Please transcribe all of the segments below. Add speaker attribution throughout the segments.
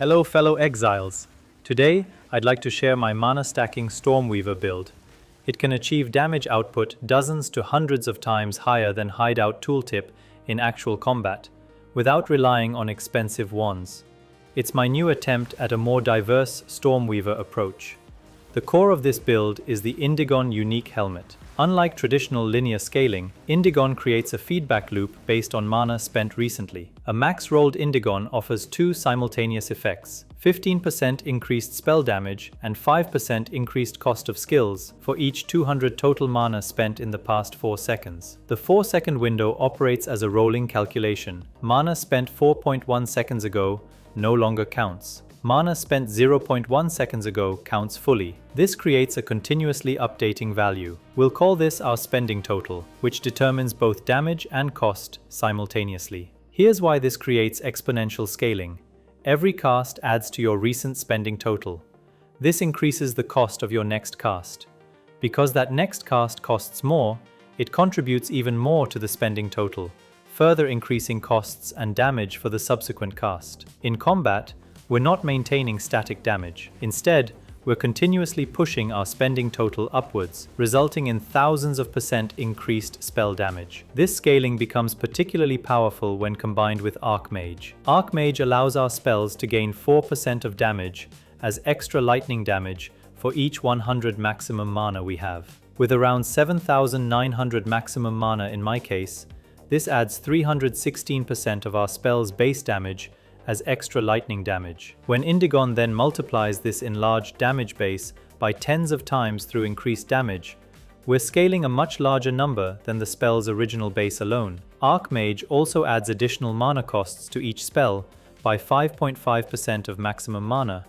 Speaker 1: Hello fellow exiles. Today, I'd like to share my mana stacking Stormweaver build. It can achieve damage output dozens to hundreds of times higher than Hideout tooltip in actual combat, without relying on expensive wands. It's my new attempt at a more diverse Stormweaver approach. The core of this build is the Indigon unique helmet. Unlike traditional linear scaling, Indigon creates a feedback loop based on mana spent recently. A max-rolled Indigon offers two simultaneous effects: 15% increased spell damage and 5% increased cost of skills for each 200 total mana spent in the past 4 seconds. The 4-second window operates as a rolling calculation. Mana spent 4.1 seconds ago no longer counts. Mana spent 0.1 seconds ago counts fully. This creates a continuously updating value. We'll call this our spending total, which determines both damage and cost simultaneously. Here's why this creates exponential scaling. Every cast adds to your recent spending total. This increases the cost of your next cast. Because that next cast costs more, it contributes even more to the spending total, further increasing costs and damage for the subsequent cast. In combat, we're not maintaining static damage. Instead, we're continuously pushing our spending total upwards, resulting in thousands of % increased spell damage. This scaling becomes particularly powerful when combined with Archmage. Archmage allows our spells to gain 4% of damage as extra lightning damage for each 100 maximum mana we have. With around 7,900 maximum mana in my case, this adds 316% of our spell's base damage as extra lightning damage. When Indigon then multiplies this enlarged damage base by tens of times through increased damage, we're scaling a much larger number than the spell's original base alone. Archmage also adds additional mana costs to each spell by 5.5% of maximum mana,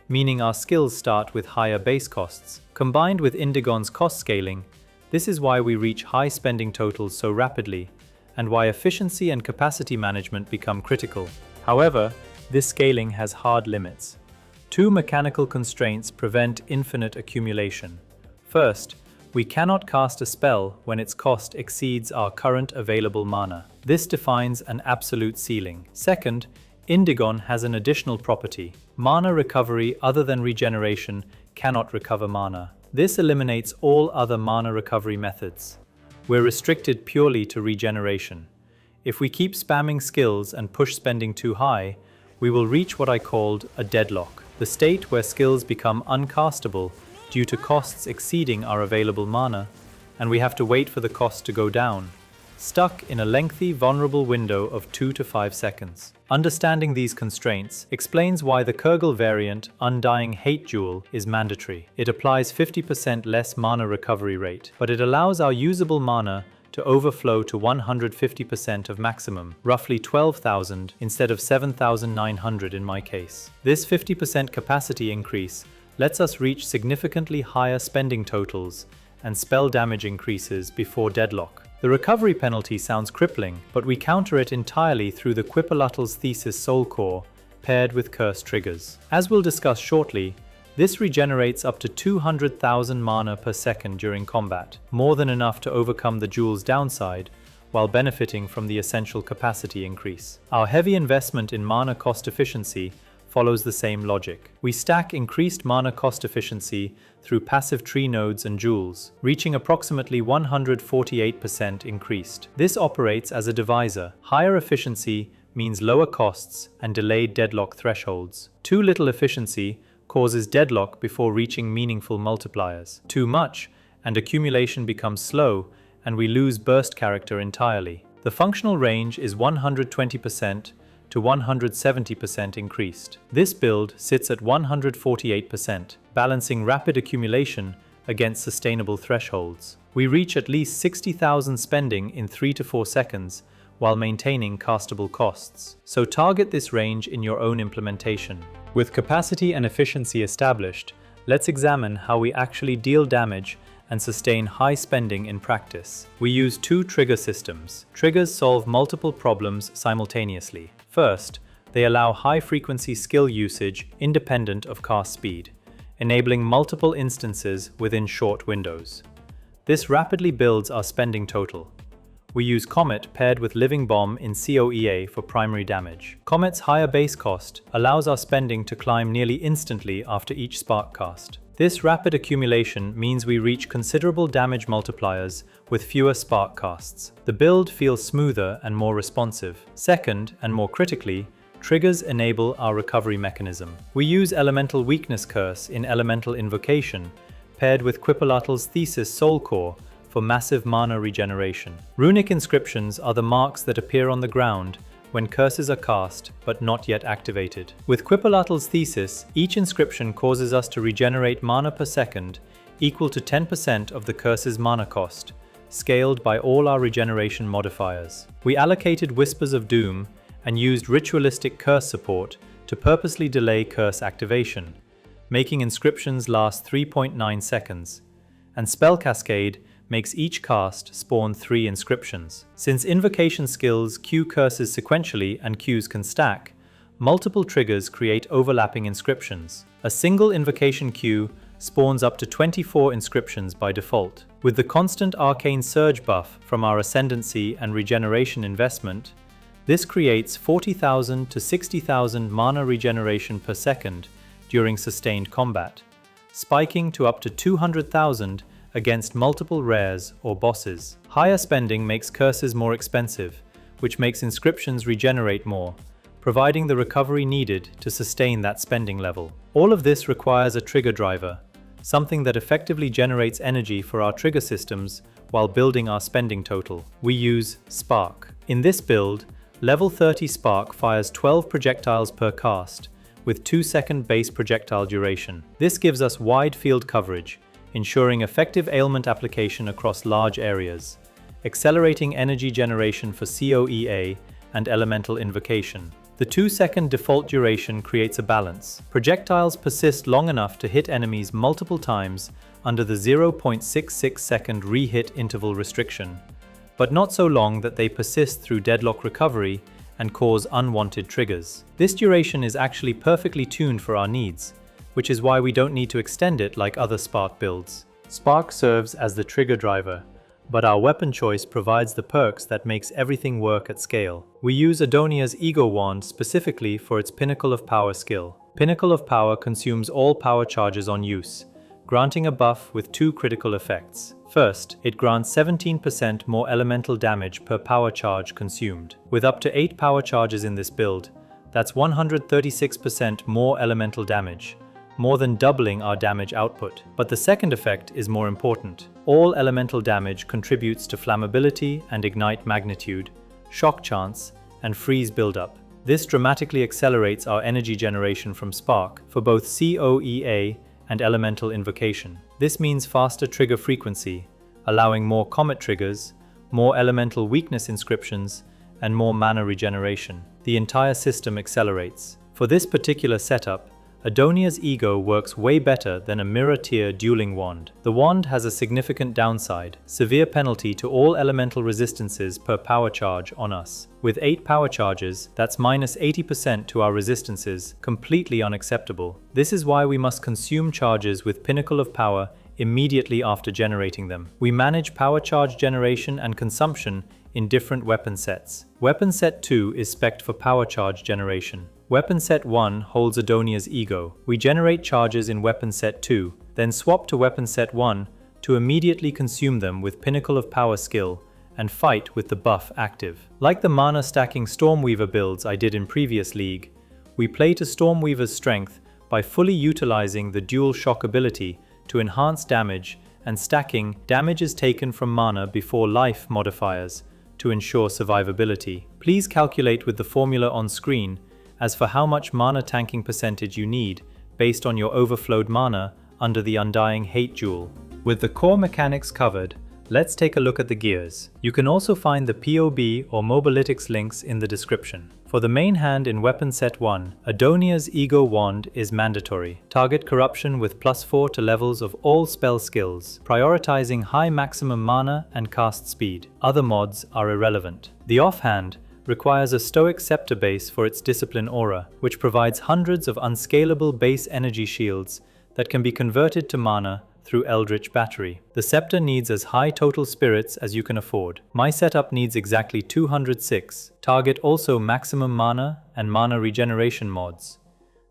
Speaker 1: meaning our skills start with higher base costs. Combined with Indigon's cost scaling, this is why we reach high spending totals so rapidly, and why efficiency and capacity management become critical. However, this scaling has hard limits. Two mechanical constraints prevent infinite accumulation. First, we cannot cast a spell when its cost exceeds our current available mana. This defines an absolute ceiling. Second, Indigon has an additional property. Mana recovery other than regeneration cannot recover mana. This eliminates all other mana recovery methods. We're restricted purely to regeneration. If we keep spamming skills and push spending too high, we will reach what I called a deadlock, the state where skills become uncastable due to costs exceeding our available mana, and we have to wait for the cost to go down, stuck in a lengthy, vulnerable window of 2 to 5 seconds. Understanding these constraints explains why the Kurgle variant Undying Hate Jewel is mandatory. It applies 50% less mana recovery rate, but it allows our usable mana to overflow to 150% of maximum, roughly 12,000 instead of 7,900 in my case. This 50% capacity increase lets us reach significantly higher spending totals and spell damage increases before deadlock. The recovery penalty sounds crippling, but we counter it entirely through the Quipolatl's Thesis Soul Core paired with curse triggers. As we'll discuss shortly, this regenerates up to 200,000 mana per second during combat, more than enough to overcome the jewel's downside, while benefiting from the essential capacity increase. Our heavy investment in mana cost efficiency follows the same logic. We stack increased mana cost efficiency through passive tree nodes and jewels, reaching approximately 148% increased. This operates as a divisor. Higher efficiency means lower costs and delayed deadlock thresholds. Too little efficiency causes deadlock before reaching meaningful multipliers. Too much, and accumulation becomes slow, and we lose burst character entirely. The functional range is 120% to 170% increased. This build sits at 148%, balancing rapid accumulation against sustainable thresholds. We reach at least 60,000 spending in 3 to 4 seconds, while maintaining castable costs. So target this range in your own implementation. With capacity and efficiency established, let's examine how we actually deal damage and sustain high spending in practice. We use two trigger systems. Triggers solve multiple problems simultaneously. First, they allow high-frequency skill usage independent of cast speed, enabling multiple instances within short windows. This rapidly builds our spending total. We use Comet paired with Living Bomb in CoEA for primary damage. Comet's higher base cost allows our spending to climb nearly instantly after each spark cast. This rapid accumulation means we reach considerable damage multipliers with fewer spark casts. The build feels smoother and more responsive. Second, and more critically, triggers enable our recovery mechanism. We use Elemental Weakness Curse in Elemental Invocation, paired with Quipolatl's Thesis Soul Core for massive mana regeneration. Runic inscriptions are the marks that appear on the ground when curses are cast but not yet activated. With Quipolatl's Thesis, each inscription causes us to regenerate mana per second equal to 10% of the curse's mana cost, scaled by all our regeneration modifiers. We allocated Whispers of Doom and used ritualistic curse support to purposely delay curse activation, making inscriptions last 3.9 seconds, and Spell Cascade makes each cast spawn 3 inscriptions. Since invocation skills queue curses sequentially and queues can stack, multiple triggers create overlapping inscriptions. A single invocation queue spawns up to 24 inscriptions by default. With the constant arcane surge buff from our ascendancy and regeneration investment, this creates 40,000 to 60,000 mana regeneration per second during sustained combat, spiking to up to 200,000 against multiple rares or bosses. Higher spending makes curses more expensive, which makes inscriptions regenerate more, providing the recovery needed to sustain that spending level. All of this requires a trigger driver, something that effectively generates energy for our trigger systems while building our spending total. We use Spark. In this build, Level 30 Spark fires 12 projectiles per cast, with 2-second base projectile duration. This gives us wide field coverage, ensuring effective ailment application across large areas, accelerating energy generation for CoEA and Elemental Invocation. The 2-second default duration creates a balance. Projectiles persist long enough to hit enemies multiple times under the 0.66-second re-hit interval restriction, but not so long that they persist through deadlock recovery and cause unwanted triggers. This duration is actually perfectly tuned for our needs, which is why we don't need to extend it like other Spark builds. Spark serves as the trigger driver, but our weapon choice provides the perks that makes everything work at scale. We use Adonia's Ego Wand specifically for its Pinnacle of Power skill. Pinnacle of Power consumes all power charges on use, granting a buff with 2 critical effects. First, it grants 17% more elemental damage per power charge consumed. With up to 8 power charges in this build, that's 136% more elemental damage, more than doubling our damage output. But the second effect is more important. All elemental damage contributes to flammability and ignite magnitude, shock chance, and freeze buildup. This dramatically accelerates our energy generation from Spark for both CoEA and Elemental Invocation. This means faster trigger frequency, allowing more Comet triggers, more elemental weakness inscriptions, and more mana regeneration. The entire system accelerates. For this particular setup, Adonia's Ego works way better than a mirror-tier dueling wand. The wand has a significant downside, severe penalty to all elemental resistances per power charge on us. With 8 power charges, that's minus 80% to our resistances, completely unacceptable. This is why we must consume charges with Pinnacle of Power immediately after generating them. We manage power charge generation and consumption in different weapon sets. Weapon set 2 is spec'd for power charge generation. Weapon set 1 holds Adonia's Ego. We generate charges in weapon set 2, then swap to weapon set 1 to immediately consume them with Pinnacle of Power skill and fight with the buff active. Like the mana stacking Stormweaver builds I did in previous league, we play to Stormweaver's strength by fully utilizing the dual shock ability to enhance damage and stacking damages taken from mana before life modifiers to ensure survivability. Please calculate with the formula on screen as for how much mana tanking percentage you need based on your overflowed mana under the Undying hate jewel. With the core mechanics covered, let's take a look at the gears. You can also find the POB or Mobalytics links in the description. For the main hand in weapon set 1, Adonia's Ego Wand is mandatory. Target corruption with +4 to levels of all spell skills, prioritizing high maximum mana and cast speed. Other mods are irrelevant. The offhand requires a Stoic Scepter base for its Discipline aura, which provides hundreds of unscalable base energy shields that can be converted to mana through Eldritch Battery. The scepter needs as high total spirits as you can afford. My setup needs exactly 206. Target also maximum mana and mana regeneration mods.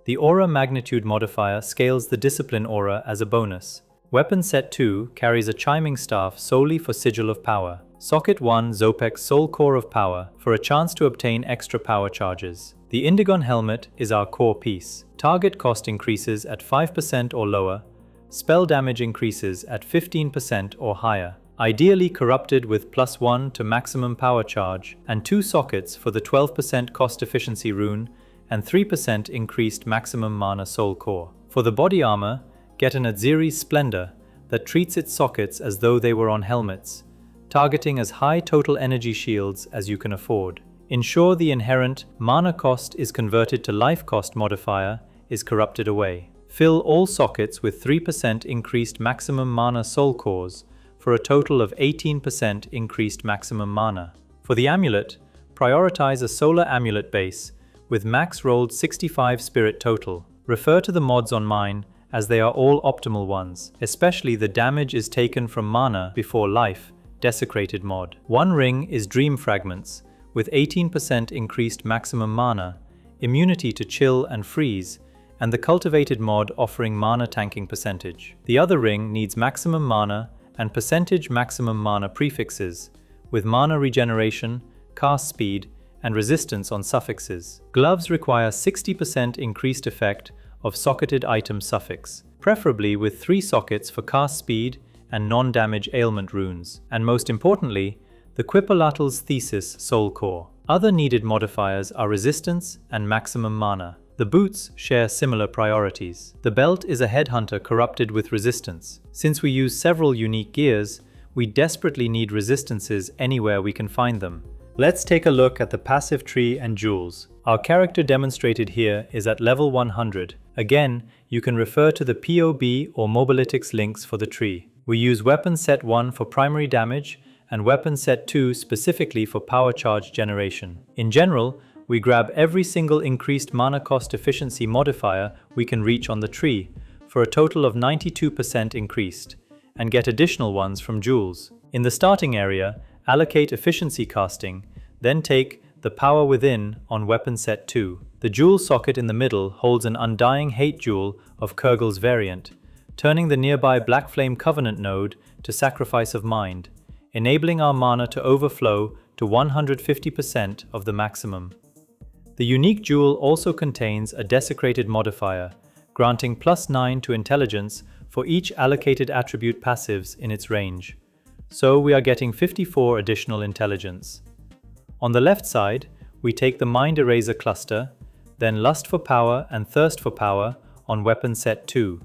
Speaker 1: The aura magnitude modifier scales the discipline aura as a bonus. Weapon set 2 carries a chiming staff solely for Sigil of Power. Socket 1 Zopek's Soul Core of Power for a chance to obtain extra power charges. The Indigon helmet is our core piece. Target cost increases at 5% or lower. Spell damage increases at 15% or higher. Ideally corrupted with +1 to maximum power charge, and 2 sockets for the 12% cost efficiency rune and 3% increased maximum mana soul core. For the body armor, get an Adziri's Splendor that treats its sockets as though they were on helmets, targeting as high total energy shields as you can afford. Ensure the inherent mana cost is converted to life cost modifier is corrupted away. Fill all sockets with 3% increased maximum mana soul cores for a total of 18% increased maximum mana. For the amulet, prioritize a solar amulet base with max rolled 65 spirit total. Refer to the mods on mine as they are all optimal ones, especially the damage is taken from mana before life, desecrated mod. One ring is Dream Fragments with 18% increased maximum mana, immunity to chill and freeze, and the cultivated mod offering mana tanking percentage. The other ring needs maximum mana and percentage maximum mana prefixes, with mana regeneration, cast speed, and resistance on suffixes. Gloves require 60% increased effect of socketed item suffix, preferably with 3 sockets for cast speed and non-damage ailment runes, and most importantly, the Quipolatl's Thesis Soul Core. Other needed modifiers are resistance and maximum mana. The boots share similar priorities. The belt is a headhunter corrupted with resistance. Since we use several unique gears, we desperately need resistances anywhere we can find them. Let's take a look at the passive tree and jewels. Our character demonstrated here is at level 100. Again, you can refer to the PoB or Mobilytics links for the tree. We use weapon set 1 for primary damage and weapon set 2 specifically for power charge generation. In general, we grab every single increased mana cost efficiency modifier we can reach on the tree for a total of 92% increased, and get additional ones from jewels. In the starting area, allocate efficiency casting, then take the power within on weapon set 2. The jewel socket in the middle holds an Undying hate jewel of Kurgel's variant, turning the nearby Black Flame Covenant node to Sacrifice of Mind, enabling our mana to overflow to 150% of the maximum. The unique jewel also contains a desecrated modifier, granting +9 to intelligence for each allocated attribute passives in its range. So we are getting 54 additional intelligence. On the left side, we take the Mind Eraser cluster, then Lust for Power and Thirst for Power on weapon set 2.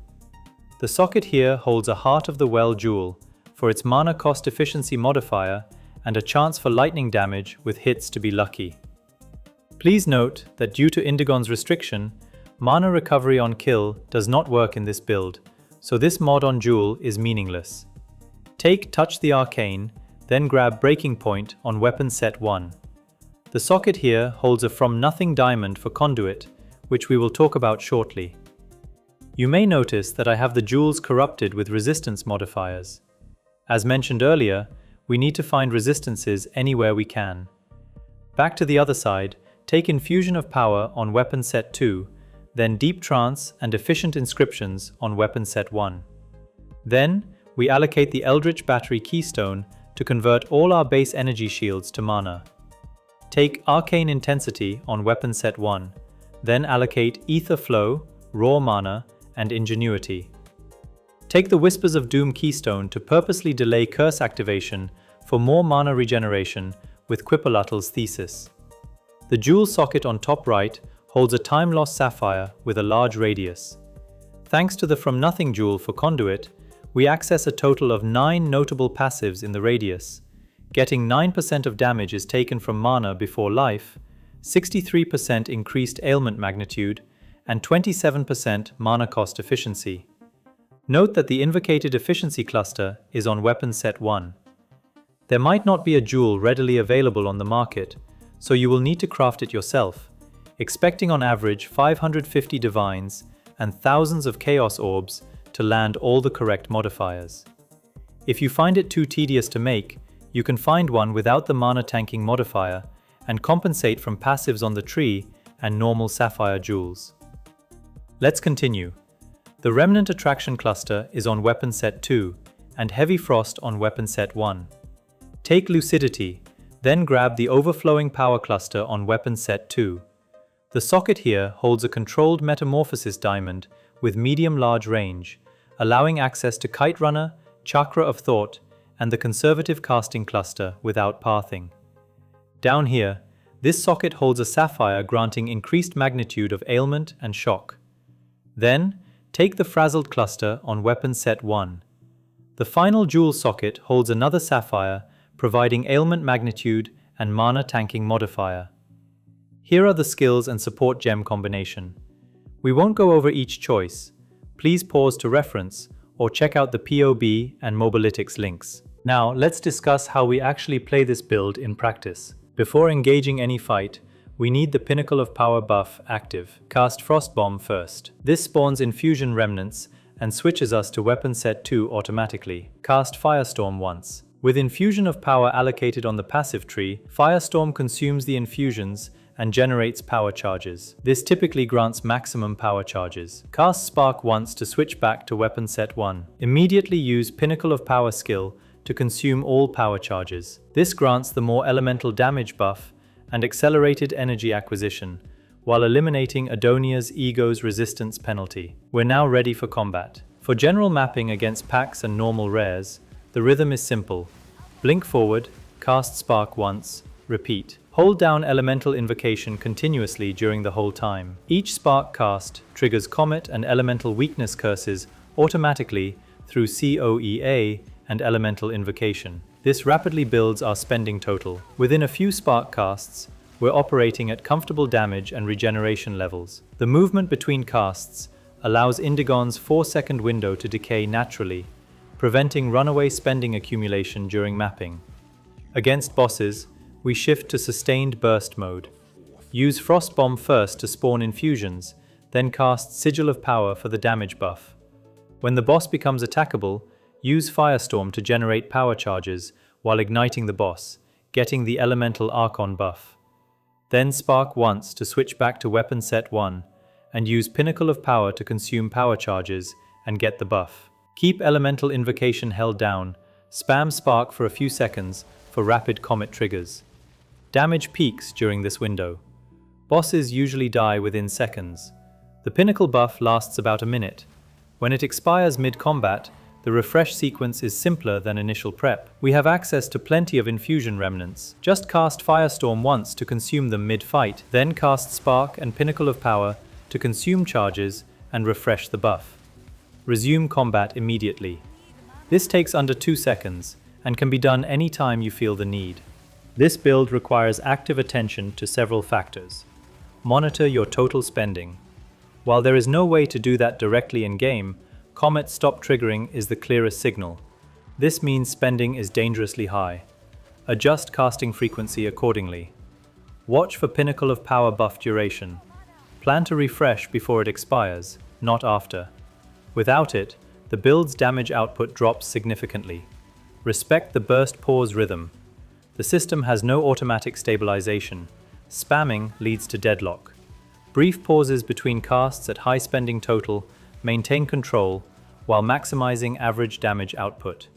Speaker 1: The socket here holds a Heart of the Well jewel for its mana cost efficiency modifier and a chance for lightning damage with hits to be lucky. Please note that due to Indigon's restriction, mana recovery on kill does not work in this build, so this mod on jewel is meaningless. Take Touch the Arcane, then grab Breaking Point on weapon set 1. The socket here holds a From Nothing diamond for conduit, which we will talk about shortly. You may notice that I have the jewels corrupted with resistance modifiers. As mentioned earlier, we need to find resistances anywhere we can. Back to the other side, take Infusion of Power on weapon set 2, then Deep Trance and Efficient Inscriptions on weapon set 1. Then, we allocate the Eldritch Battery Keystone to convert all our base energy shields to mana. Take Arcane Intensity on weapon set 1, then allocate Ether Flow, Raw Mana, and Ingenuity. Take the Whispers of Doom Keystone to purposely delay curse activation for more mana regeneration with Quipolatl's Thesis. The jewel socket on top right holds a Time Loss Sapphire with a large radius. Thanks to the From Nothing jewel for conduit, we access a total of 9 notable passives in the radius. Getting 9% of damage is taken from mana before life, 63% increased ailment magnitude, and 27% mana cost efficiency. Note that the invocated efficiency cluster is on weapon set 1. There might not be a jewel readily available on the market, so you will need to craft it yourself, expecting on average 550 divines and thousands of chaos orbs to land all the correct modifiers. If you find it too tedious to make, you can find one without the mana tanking modifier and compensate from passives on the tree and normal sapphire jewels. Let's continue. The Remnant Attraction cluster is on weapon set 2 and Heavy Frost on weapon set 1. Take Lucidity, then grab the Overflowing Power cluster on weapon set 2. The socket here holds a controlled Metamorphosis diamond with medium-large range, allowing access to Kite Runner, Chakra of Thought, and the Conservative Casting cluster without pathing. Down here, this socket holds a sapphire granting increased magnitude of ailment and shock. Then, take the Frazzled cluster on weapon set 1. The final jewel socket holds another sapphire, providing ailment magnitude and mana tanking modifier. Here are the skills and support gem combination. We won't go over each choice. Please pause to reference or check out the PoE and Mobalytics links. Now, let's discuss how we actually play this build in practice. Before engaging any fight, we need the Pinnacle of Power buff active. Cast Frostbomb first. This spawns Infusion Remnants and switches us to weapon set 2 automatically. Cast Firestorm once. With Infusion of Power allocated on the passive tree, Firestorm consumes the infusions and generates power charges. This typically grants maximum power charges. Cast Spark once to switch back to weapon set 1. Immediately use Pinnacle of Power skill to consume all power charges. This grants the more elemental damage buff and accelerated energy acquisition, while eliminating Adonia's Ego's resistance penalty. We're now ready for combat. For general mapping against packs and normal rares, the rhythm is simple. Blink forward, cast Spark once, repeat. Hold down Elemental Invocation continuously during the whole time. Each Spark cast triggers Comet and Elemental Weakness curses automatically through CoEA and Elemental Invocation. This rapidly builds our spending total. Within a few Spark casts, we're operating at comfortable damage and regeneration levels. The movement between casts allows Indigon's 4-second window to decay naturally, preventing runaway spending accumulation during mapping. Against bosses, we shift to Sustained Burst mode. Use Frostbomb first to spawn infusions, then cast Sigil of Power for the damage buff. When the boss becomes attackable, use Firestorm to generate power charges while igniting the boss, getting the Elemental Archon buff. Then Spark once to switch back to weapon set 1, and use Pinnacle of Power to consume power charges and get the buff. Keep Elemental Invocation held down, spam Spark for a few seconds for rapid Comet triggers. Damage peaks during this window. Bosses usually die within seconds. The Pinnacle buff lasts about a minute. When it expires mid-combat, the refresh sequence is simpler than initial prep. We have access to plenty of infusion remnants. Just cast Firestorm once to consume them mid-fight, then cast Spark and Pinnacle of Power to consume charges and refresh the buff. Resume combat immediately. This takes under 2 seconds and can be done anytime you feel the need. This build requires active attention to several factors. Monitor your total spending. While there is no way to do that directly in-game, Comet stop triggering is the clearest signal. This means spending is dangerously high. Adjust casting frequency accordingly. Watch for Pinnacle of Power buff duration. Plan to refresh before it expires, not after. Without it, the build's damage output drops significantly. Respect the burst pause rhythm. The system has no automatic stabilization. Spamming leads to deadlock. Brief pauses between casts at high spending total maintain control while maximizing average damage output.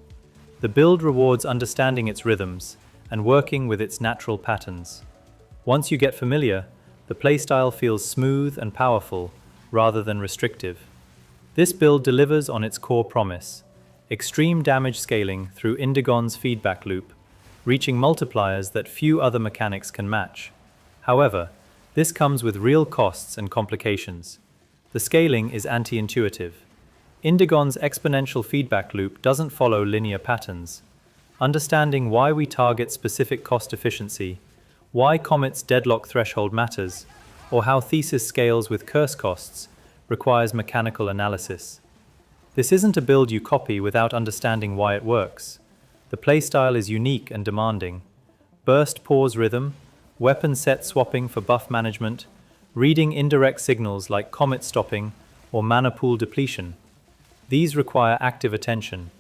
Speaker 1: The build rewards understanding its rhythms and working with its natural patterns. Once you get familiar, the playstyle feels smooth and powerful rather than restrictive. This build delivers on its core promise: extreme damage scaling through Indigon's feedback loop, reaching multipliers that few other mechanics can match. However, this comes with real costs and complications. The scaling is anti-intuitive. Indigon's exponential feedback loop doesn't follow linear patterns. Understanding why we target specific cost efficiency, why Comet's deadlock threshold matters, or how Thesis scales with curse costs requires mechanical analysis. This isn't a build you copy without understanding why it works. The playstyle is unique and demanding. Burst pause rhythm, weapon set swapping for buff management, reading indirect signals like Comet stopping or mana pool depletion. These require active attention.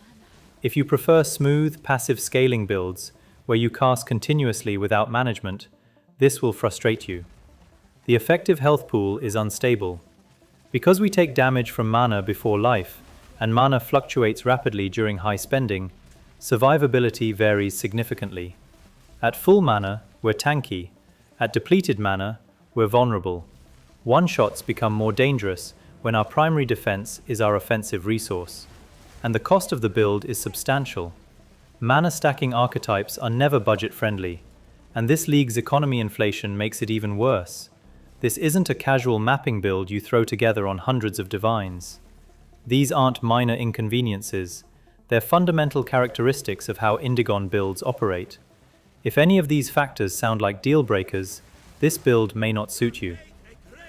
Speaker 1: If you prefer smooth, passive scaling builds, where you cast continuously without management, this will frustrate you. The effective health pool is unstable. Because we take damage from mana before life, and mana fluctuates rapidly during high spending, survivability varies significantly. At full mana, we're tanky. At depleted mana, we're vulnerable. One-shots become more dangerous when our primary defense is our offensive resource. And the cost of the build is substantial. Mana stacking archetypes are never budget-friendly, and this league's economy inflation makes it even worse. This isn't a casual mapping build you throw together on hundreds of divines. These aren't minor inconveniences, they're fundamental characteristics of how Indigon builds operate. If any of these factors sound like deal breakers, this build may not suit you.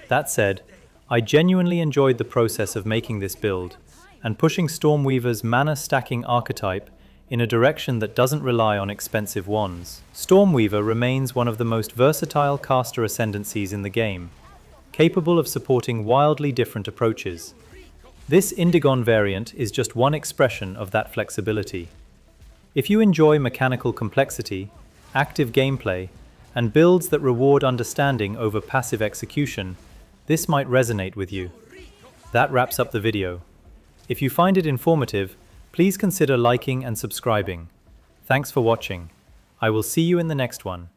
Speaker 1: That said, I genuinely enjoyed the process of making this build, and pushing Stormweaver's mana stacking archetype in a direction that doesn't rely on expensive wands. Stormweaver remains one of the most versatile caster ascendancies in the game, capable of supporting wildly different approaches. This Indigon variant is just one expression of that flexibility. If you enjoy mechanical complexity, active gameplay, and builds that reward understanding over passive execution, this might resonate with you. That wraps up the video. If you find it informative, please consider liking and subscribing. Thanks for watching. I will see you in the next one.